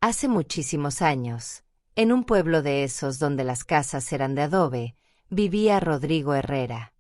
Hace muchísimos años, en un pueblo de esos donde las casas eran de adobe, vivía Rodrigo Herrera.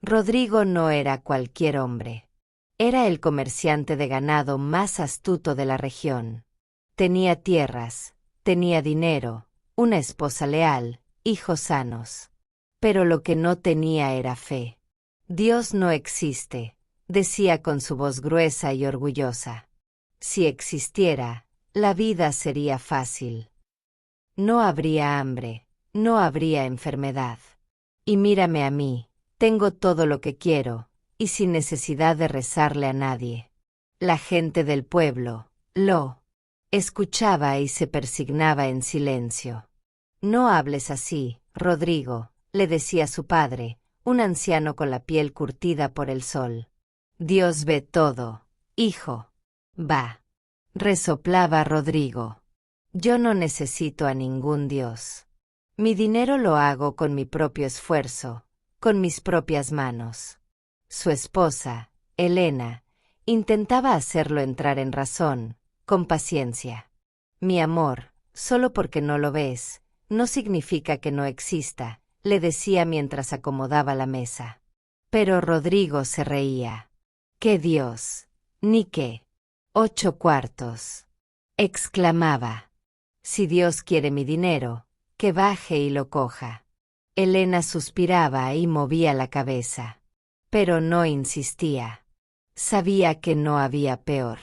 Rodrigo no era cualquier hombre. Era el comerciante de ganado más astuto de la región. Tenía tierras, tenía dinero, una esposa leal, hijos sanos. Pero lo que no tenía era fe. Dios no existe, decía con su voz gruesa y orgullosa. Si existiera, la vida sería fácil. No habría hambre, no habría enfermedad. Y mírame a mí, tengo todo lo que quiero, y sin necesidad de rezarle a nadie. La gente del pueblo, lo escuchaba y se persignaba en silencio. No hables así, Rodrigo, le decía su padre, un anciano con la piel curtida por el sol. Dios ve todo, hijo. Va. Resoplaba Rodrigo. Yo no necesito a ningún Dios. Mi dinero lo hago con mi propio esfuerzo, con mis propias manos. Su esposa, Elena, intentaba hacerlo entrar en razón, con paciencia. Mi amor, solo porque no lo ves, no significa que no exista, le decía mientras acomodaba la mesa. Pero Rodrigo se reía. ¿Qué Dios? ¿Ni qué? 8 cuartos. Exclamaba. Si Dios quiere mi dinero, que baje y lo coja. Elena suspiraba y movía la cabeza. Pero no insistía. Sabía que no había peor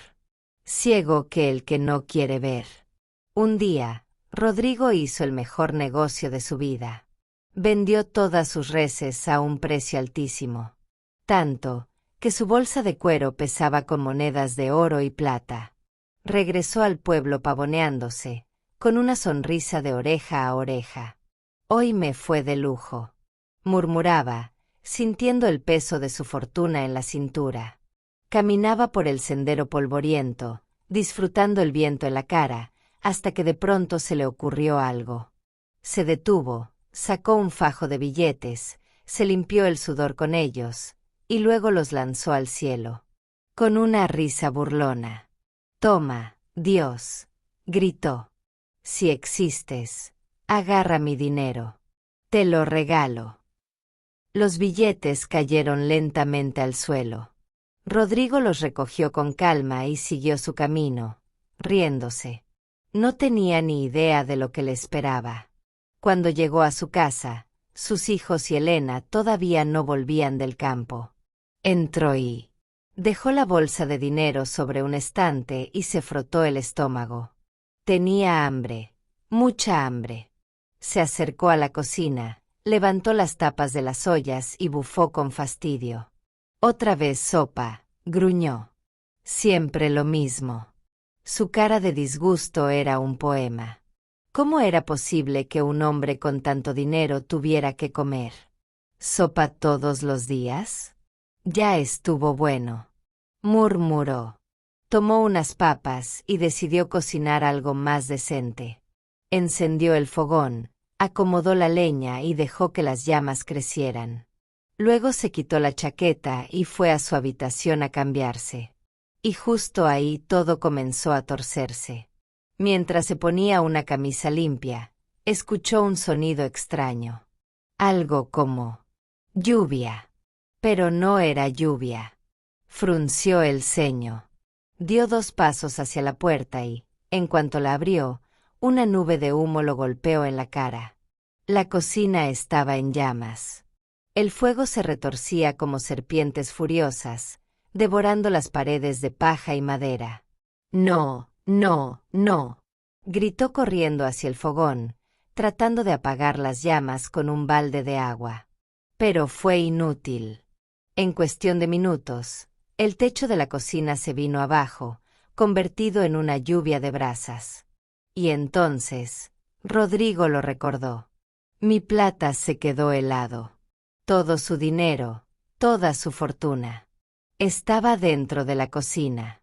ciego que el que no quiere ver. Un día, Rodrigo hizo el mejor negocio de su vida. Vendió todas sus reses a un precio altísimo. Tanto, que su bolsa de cuero pesaba con monedas de oro y plata. Regresó al pueblo pavoneándose, con una sonrisa de oreja a oreja. Hoy me fue de lujo, murmuraba, sintiendo el peso de su fortuna en la cintura. Caminaba por el sendero polvoriento, disfrutando el viento en la cara, hasta que de pronto se le ocurrió algo. Se detuvo, sacó un fajo de billetes, se limpió el sudor con ellos, y luego los lanzó al cielo. Con una risa burlona. «Toma, Dios», gritó. «Si existes, agarra mi dinero. Te lo regalo». Los billetes cayeron lentamente al suelo. Rodrigo los recogió con calma y siguió su camino, riéndose. No tenía ni idea de lo que le esperaba. Cuando llegó a su casa, sus hijos y Elena todavía no volvían del campo. Entró y dejó la bolsa de dinero sobre un estante y se frotó el estómago. Tenía hambre, mucha hambre. Se acercó a la cocina, levantó las tapas de las ollas y bufó con fastidio. Otra vez sopa, gruñó. Siempre lo mismo. Su cara de disgusto era un poema. ¿Cómo era posible que un hombre con tanto dinero tuviera que comer sopa todos los días? Ya estuvo bueno, murmuró. Tomó unas papas y decidió cocinar algo más decente. Encendió el fogón, acomodó la leña y dejó que las llamas crecieran. Luego se quitó la chaqueta y fue a su habitación a cambiarse. Y justo ahí todo comenzó a torcerse. Mientras se ponía una camisa limpia, escuchó un sonido extraño. Algo como lluvia. Pero no era lluvia. Frunció el ceño. Dio 2 pasos hacia la puerta y, en cuanto la abrió, una nube de humo lo golpeó en la cara. La cocina estaba en llamas. El fuego se retorcía como serpientes furiosas, devorando las paredes de paja y madera. «No, no, no», gritó corriendo hacia el fogón, tratando de apagar las llamas con un balde de agua. Pero fue inútil. En cuestión de minutos, el techo de la cocina se vino abajo, convertido en una lluvia de brasas. Y entonces, Rodrigo lo recordó. Mi plata se quedó helado. Todo su dinero, toda su fortuna. Estaba dentro de la cocina.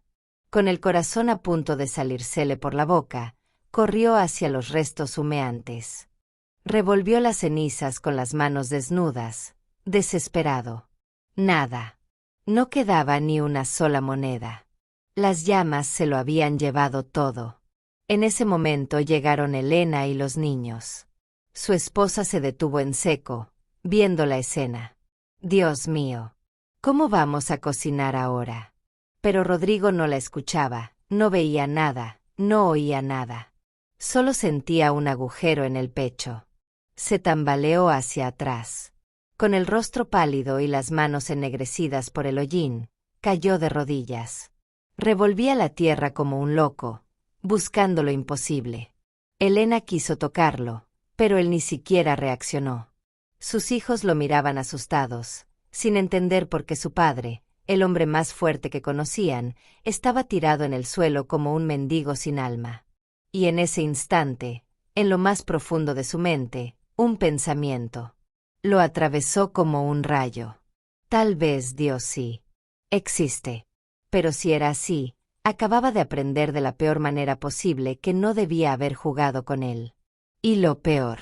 Con el corazón a punto de salírsele por la boca, corrió hacia los restos humeantes. Revolvió las cenizas con las manos desnudas, desesperado. Nada. No quedaba ni una sola moneda. Las llamas se lo habían llevado todo. En ese momento llegaron Elena y los niños. Su esposa se detuvo en seco, viendo la escena. Dios mío, ¿cómo vamos a cocinar ahora? Pero Rodrigo no la escuchaba, no veía nada, no oía nada. Solo sentía un agujero en el pecho. Se tambaleó hacia atrás. Con el rostro pálido y las manos ennegrecidas por el hollín, cayó de rodillas. Revolvía la tierra como un loco, buscando lo imposible. Elena quiso tocarlo, pero él ni siquiera reaccionó. Sus hijos lo miraban asustados, sin entender por qué su padre, el hombre más fuerte que conocían, estaba tirado en el suelo como un mendigo sin alma. Y en ese instante, en lo más profundo de su mente, un pensamiento lo atravesó como un rayo. Tal vez Dios sí existe. Pero si era así, acababa de aprender de la peor manera posible que no debía haber jugado con él. Y lo peor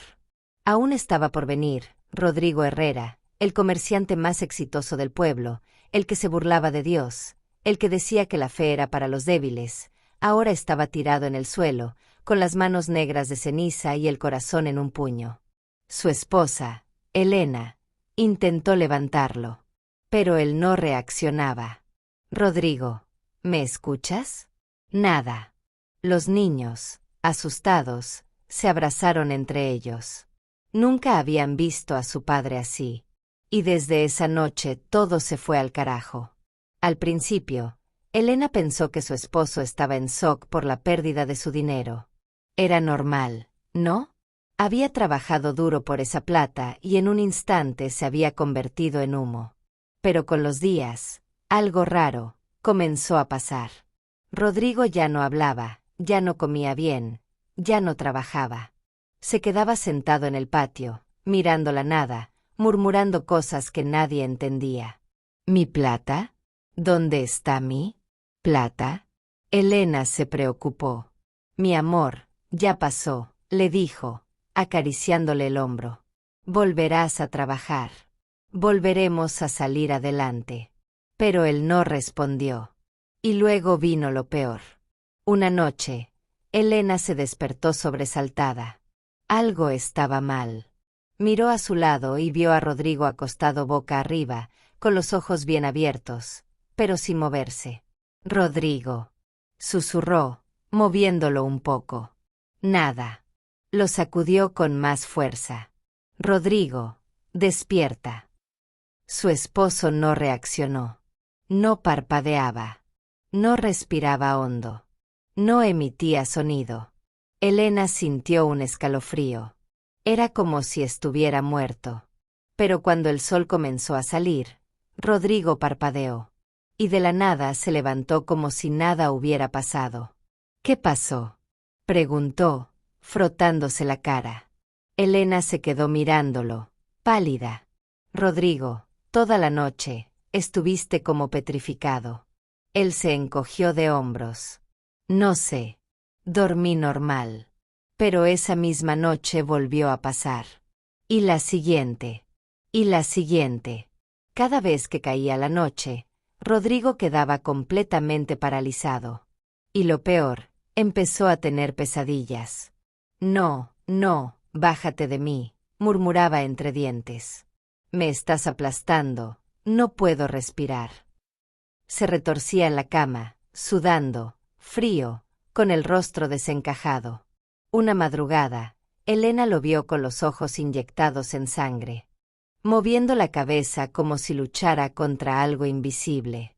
aún estaba por venir. Rodrigo Herrera, el comerciante más exitoso del pueblo, el que se burlaba de Dios, el que decía que la fe era para los débiles, ahora estaba tirado en el suelo, con las manos negras de ceniza y el corazón en un puño. Su esposa, Elena, intentó levantarlo, pero él no reaccionaba. Rodrigo, ¿me escuchas? Nada. Los niños, asustados, se abrazaron entre ellos. Nunca habían visto a su padre así. Y desde esa noche todo se fue al carajo. Al principio, Elena pensó que su esposo estaba en shock por la pérdida de su dinero. Era normal, ¿no? Había trabajado duro por esa plata y en un instante se había convertido en humo. Pero con los días, algo raro comenzó a pasar. Rodrigo ya no hablaba, ya no comía bien, ya no trabajaba. Se quedaba sentado en el patio, mirando la nada, murmurando cosas que nadie entendía. ¿Mi plata? ¿Dónde está mi plata? Elena se preocupó. Mi amor, ya pasó, le dijo, acariciándole el hombro. Volverás a trabajar. Volveremos a salir adelante. Pero él no respondió. Y luego vino lo peor. Una noche, Elena se despertó sobresaltada. Algo estaba mal. Miró a su lado y vio a Rodrigo acostado boca arriba, con los ojos bien abiertos, pero sin moverse. Rodrigo, susurró, moviéndolo un poco. Nada. Lo sacudió con más fuerza. Rodrigo, despierta. Su esposo no reaccionó. No parpadeaba. No respiraba hondo. No emitía sonido. Elena sintió un escalofrío. Era como si estuviera muerto. Pero cuando el sol comenzó a salir, Rodrigo parpadeó. Y de la nada se levantó como si nada hubiera pasado. ¿Qué pasó?, preguntó, frotándose la cara. Elena se quedó mirándolo, pálida. Rodrigo, toda la noche, estuviste como petrificado. Él se encogió de hombros. No sé. Dormí normal. Pero esa misma noche volvió a pasar. Y la siguiente. Y la siguiente. Cada vez que caía la noche, Rodrigo quedaba completamente paralizado. Y lo peor, empezó a tener pesadillas. No, no, bájate de mí, murmuraba entre dientes. Me estás aplastando, no puedo respirar. Se retorcía en la cama, sudando, frío, con el rostro desencajado. Una madrugada, Elena lo vio con los ojos inyectados en sangre, moviendo la cabeza como si luchara contra algo invisible.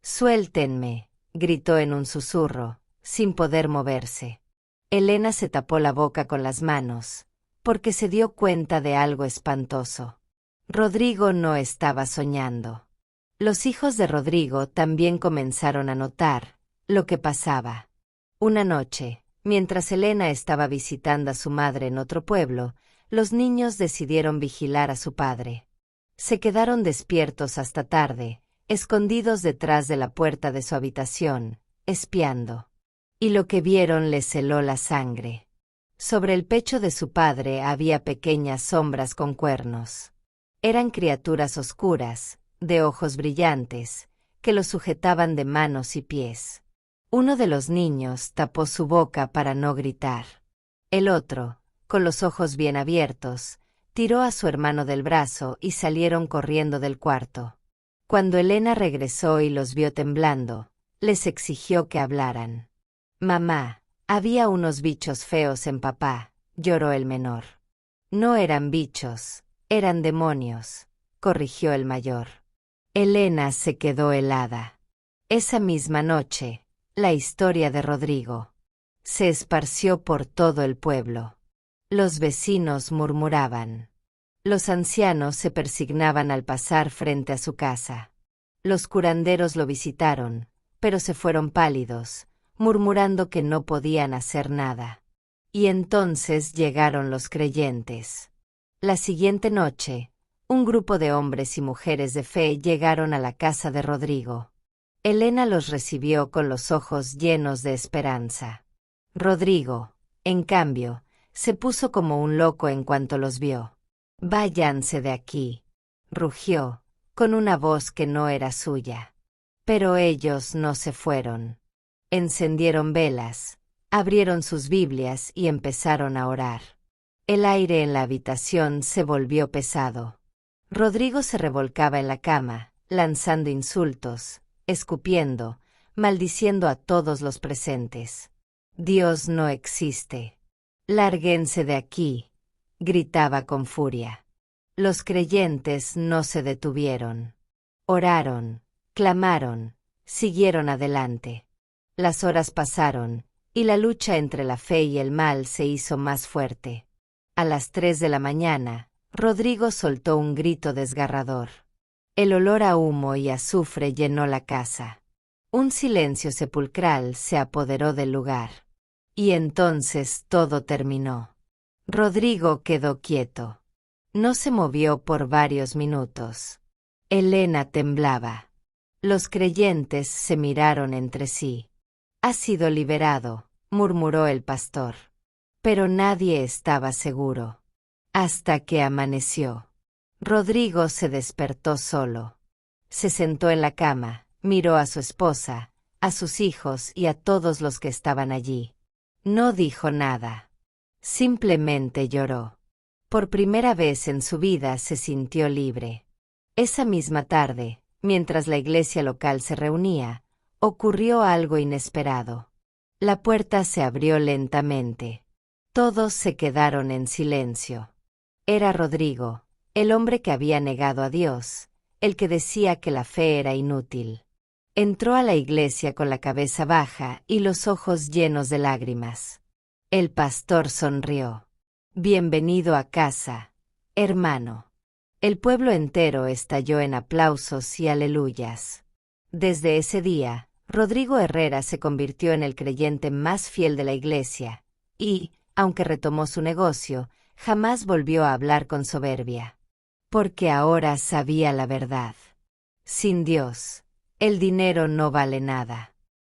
«Suéltenme», gritó en un susurro, sin poder moverse. Elena se tapó la boca con las manos, porque se dio cuenta de algo espantoso. Rodrigo no estaba soñando. Los hijos de Rodrigo también comenzaron a notar lo que pasaba. Una noche, mientras Elena estaba visitando a su madre en otro pueblo, los niños decidieron vigilar a su padre. Se quedaron despiertos hasta tarde, escondidos detrás de la puerta de su habitación, espiando. Y lo que vieron les heló la sangre. Sobre el pecho de su padre había pequeñas sombras con cuernos. Eran criaturas oscuras, de ojos brillantes, que lo sujetaban de manos y pies. Uno de los niños tapó su boca para no gritar. El otro, con los ojos bien abiertos, tiró a su hermano del brazo y salieron corriendo del cuarto. Cuando Elena regresó y los vio temblando, les exigió que hablaran. «Mamá, había unos bichos feos en papá», lloró el menor. «No eran bichos, eran demonios», corrigió el mayor. Elena se quedó helada. Esa misma noche, la historia de Rodrigo se esparció por todo el pueblo. Los vecinos murmuraban. Los ancianos se persignaban al pasar frente a su casa. Los curanderos lo visitaron, pero se fueron pálidos, murmurando que no podían hacer nada. Y entonces llegaron los creyentes. La siguiente noche, un grupo de hombres y mujeres de fe llegaron a la casa de Rodrigo. Elena los recibió con los ojos llenos de esperanza. Rodrigo, en cambio, se puso como un loco en cuanto los vio. «Váyanse de aquí», rugió, con una voz que no era suya. Pero ellos no se fueron. Encendieron velas, abrieron sus Biblias y empezaron a orar. El aire en la habitación se volvió pesado. Rodrigo se revolcaba en la cama, lanzando insultos, escupiendo, maldiciendo a todos los presentes. «Dios no existe. Lárguense de aquí», gritaba con furia. Los creyentes no se detuvieron. Oraron, clamaron, siguieron adelante. Las horas pasaron, y la lucha entre la fe y el mal se hizo más fuerte. A las 3 de la mañana, Rodrigo soltó un grito desgarrador. El olor a humo y azufre llenó la casa. Un silencio sepulcral se apoderó del lugar. Y entonces todo terminó. Rodrigo quedó quieto. No se movió por varios minutos. Elena temblaba. Los creyentes se miraron entre sí. «Ha sido liberado», murmuró el pastor. Pero nadie estaba seguro. Hasta que amaneció. Rodrigo se despertó solo. Se sentó en la cama, miró a su esposa, a sus hijos y a todos los que estaban allí. No dijo nada. Simplemente lloró. Por primera vez en su vida se sintió libre. Esa misma tarde, mientras la iglesia local se reunía, ocurrió algo inesperado. La puerta se abrió lentamente. Todos se quedaron en silencio. Era Rodrigo, el hombre que había negado a Dios, el que decía que la fe era inútil. Entró a la iglesia con la cabeza baja y los ojos llenos de lágrimas. El pastor sonrió. «Bienvenido a casa, hermano». El pueblo entero estalló en aplausos y aleluyas. Desde ese día, Rodrigo Herrera se convirtió en el creyente más fiel de la iglesia, y, aunque retomó su negocio, jamás volvió a hablar con soberbia. Porque ahora sabía la verdad. Sin Dios, el dinero no vale nada.